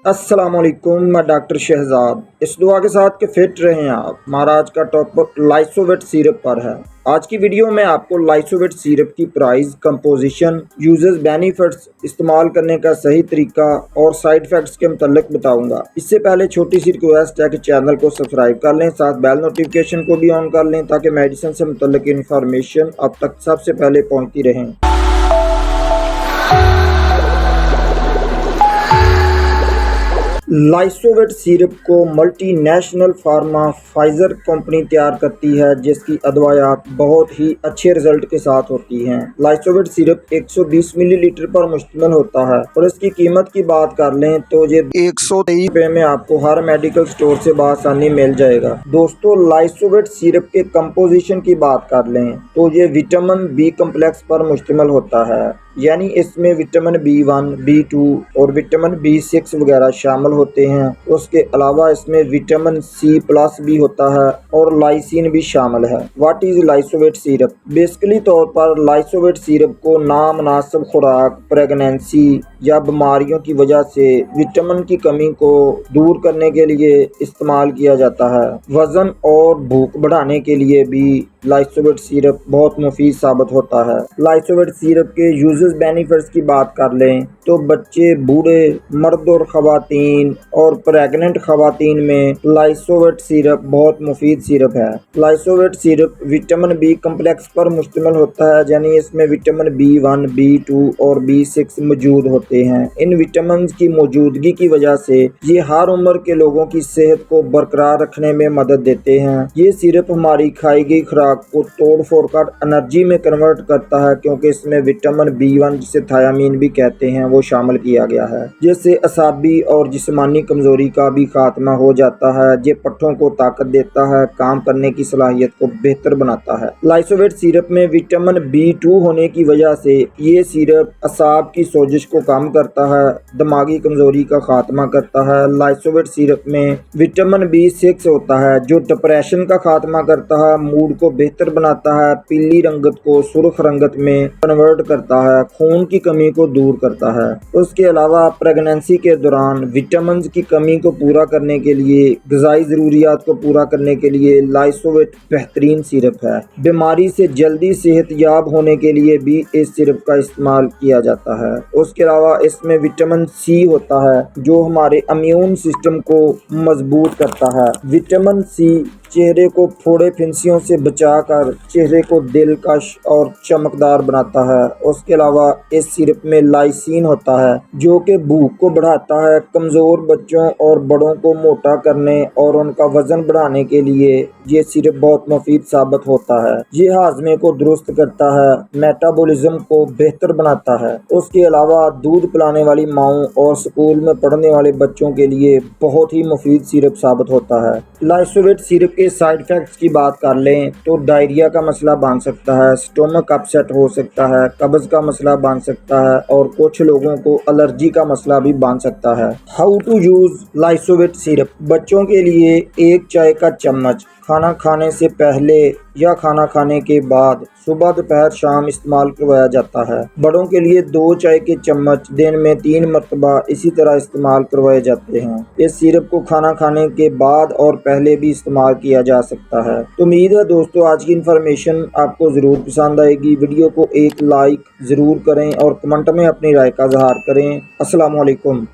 अस्सलाम वालेकुम, मैं डॉक्टर शहजाद। इस दुआ के साथ कि फिट रहें आप। हमारा आज का टॉपिक लाइसोविट सिरप पर है। आज की वीडियो में आपको लाइसोविट सिरप की प्राइस, कंपोजिशन, यूजेस, बेनिफिट्स, इस्तेमाल करने का सही तरीका और साइड इफेक्ट्स के मुतल्लिक बताऊंगा। इससे पहले छोटी सी रिक्वेस्ट है कि चैनल को सब्सक्राइब कर लें, साथ बेल नोटिफिकेशन को भी ऑन कर लें ताकि मेडिसिन से मुतल्लिक इन्फॉर्मेशन अब तक सबसे पहले पहुँचती रहें। लाइसोविट सिरप को multi national pharma Pfizer company तैयार करती है, जिसकी अदवायात बहुत ही अच्छे रिजल्ट के साथ होती हैं। लाइसोविट सिरप 120 मिलीलीटर पर मुश्तमिल होता है और इसकी कीमत की बात कर लें तो ये 123 रुपए में आपको हर मेडिकल स्टोर से बआसानी मिल जाएगा। दोस्तों, लाइसोविट सिरप के कंपोजिशन की बात कर लें तो ये विटामिन बी कम्प्लेक्स पर मुश्तमिल होता है, यानी इसमें विटामिन B1, B2 और विटामिन B6 वगैरह शामिल होते हैं। उसके अलावा इसमें विटामिन C+ भी होता है और लाइसिन भी शामिल है। What is Lysovit syrup? Basically तौर पर लाइसोविट सिरप को नामुनासिब खुराक, प्रेगनेंसी या बीमारियों की वजह से विटामिन की कमी को दूर करने के लिए इस्तेमाल किया जाता है। वजन और भूख बढ़ाने के लिए भी लाइसोविट सिरप बहुत मुफीद साबित होता है। लाइसोविट सिरप के यूजेस, बेनिफिट्स की बात कर लें तो बच्चे, बूढ़े, मर्द और ख़वातीन और प्रेग्नेंट ख़वातीन में लाइसोविट सिरप बहुत मुफीद सिरप है। लाइसोविट सिरप विटामिन बी कम्प्लेक्स पर मुश्तमिल होता है, यानी इसमें विटामिन B1, B2 और B6 मौजूद होते हैं। इन विटामिन की मौजूदगी की वजह से ये हर उम्र के लोगों की सेहत को बरकरार रखने में मदद देते हैं। ये सिरप हमारी खाई गई खुराक को तोड़ फोड़ कर एनर्जी में कन्वर्ट करता है, क्योंकि इसमें विटामिन B1, जिसे थायामीन भी कहते हैं, वो शामिल किया गया है, जिससे असाबी और जिस्मानी कमजोरी का भी खात्मा हो जाता है। ये पट्ठों को ताकत देता है, काम करने की सलाहियत को बेहतर बनाता है। लाइसोविट सिरप में विटामिन B2 होने की वजह से ये सिरप असाब की सोजिश को कम करता है, दिमागी कमजोरी का खात्मा करता है। लाइसोविट सिरप में विटामिन B6 होता है जो डिप्रेशन का खात्मा करता है, मूड को बेहतर बनाता है, पीली रंगत को सुर्ख रंगत में कन्वर्ट करता है, खून की कमी को दूर करता है। उसके अलावा प्रेगनेंसी के दौरान विटामिन की कमी को पूरा करने के लिए, ग़िज़ाई ज़रूरियात को पूरा करने के लिए लाइसोविट बेहतरीन सिरप है। बीमारी से जल्दी सेहत याब होने के लिए भी इस सिरप का इस्तेमाल किया जाता है। उसके अलावा इसमें विटामिन C होता है जो हमारे इम्यून सिस्टम को मजबूत करता है। विटामिन C चेहरे को फोड़े फिंसियों से बचाकर चेहरे को दिलकश और चमकदार बनाता है। उसके अलावा इस सिरप में लाइसिन होता है जो कि भूख को बढ़ाता है। कमज़ोर बच्चों और बड़ों को मोटा करने और उनका वजन बढ़ाने के लिए ये सिरप बहुत मुफीद साबित होता है। ये हाजमे को दुरुस्त करता है, मेटाबॉलिज्म को बेहतर बनाता है। उसके अलावा दूध पिलाने वाली माओं और स्कूल में पढ़ने वाले बच्चों के लिए बहुत ही मुफीद सिरप साबित होता है। लाइसोविट सिरप के साइड इफेक्ट्स की बात कर लें तो डायरिया का मसला बन सकता है, स्टोमक अपसेट हो सकता है, कब्ज का मसला बन सकता है और कुछ लोगों को एलर्जी का मसला भी बन सकता है। How to use Lysovit syrup? बच्चों के लिए 1 चाय का चम्मच खाना खाने से पहले या खाना खाने के बाद सुबह, दोपहर, शाम इस्तेमाल करवाया जाता है। बड़ों के लिए 2 चाय के चम्मच दिन में 3 मरतबा इसी तरह इस्तेमाल करवाए जाते हैं। इस सिरप को खाना खाने के बाद और पहले भी इस्तेमाल किया जा सकता है। तो उम्मीद है दोस्तों आज की इन्फॉर्मेशन आपको ज़रूर पसंद आएगी। वीडियो को एक लाइक ज़रूर करें और कमेंट में अपनी राय का इज़हार करें। अस्सलाम वालेकुम।